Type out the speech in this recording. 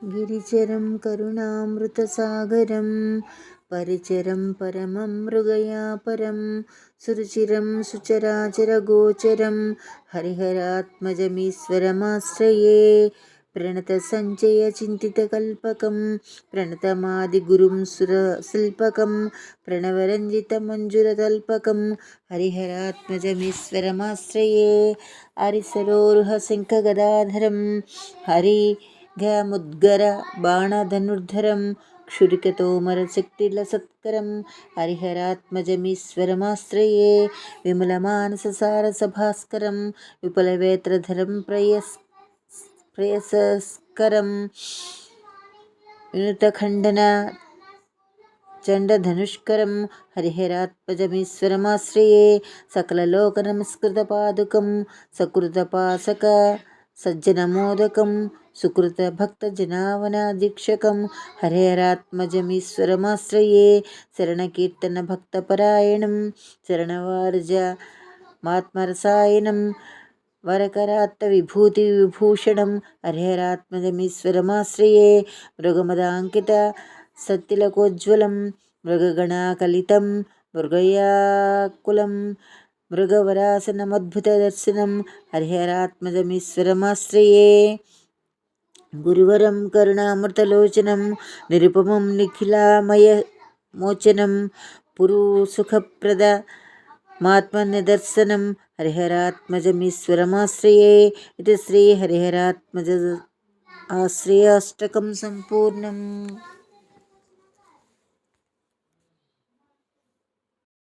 గిరిచరం కరుణామృతసాగరం పరిచరం పరమం మృగయాపరం సురుచిరం సుచరాచరగోచరం హరిహరాత్మజమీశ్వరమాశ్రయే ప్రణత సంచయ చింతితకల్పకం ప్రణతమాదిగురుం సురశిల్పకం ప్రణవరంజితమంజురతల్పకం హరిహరాత్మజమీశ్వరమాశ్రయే హరిసరోరుహ శంఖగదాధరం హరిఘముద్గర బాణధనుర్ధరం క్షురికతోమరశక్తిలసత్కరం హరిహరాత్మజమీశ్వరమాశ్రయే విమలమానససారసభాస్కరం విపులవేత్రధరం ప్రేయసస్కరం వినుతఖండన చండధనుష్కరం హరిహరాత్మజమీశ్వరమాశ్రయే సకలలోకనమస్కృతపాదుకం సకృతపాసక సజ్జనమోదకం సుకృతభక్తజనావనాధీక్షకం హరిహరాత్మజమీశ్వరమాశ్రయే శరణకీర్తనభక్తపరాయణం శరణవార్జమాత్మరసాయనం వరకరాత్తవిభూతివిభూషణం హరిహరాత్మజమీశ్వరమాశ్రయే మృగమదాంకిత సత్తిలకోజ్వలం మృగగణాకలితం మృగయాకులం మృగవరాసనమద్భుతదర్శనం హరిహరాత్మజమీశ్వరమాశ్రయే గురువరం కరుణామృతలోచనం నిరుపమం నిఖిలామయమోచనం పురుసుఖప్రద మాత్మనిదర్శనం హరిహరాత్మజమీశ్వరమాశ్రయే ఇది శ్రీ హరిహరాత్మజ ఆశ్రయాష్టకం సంపూర్ణం.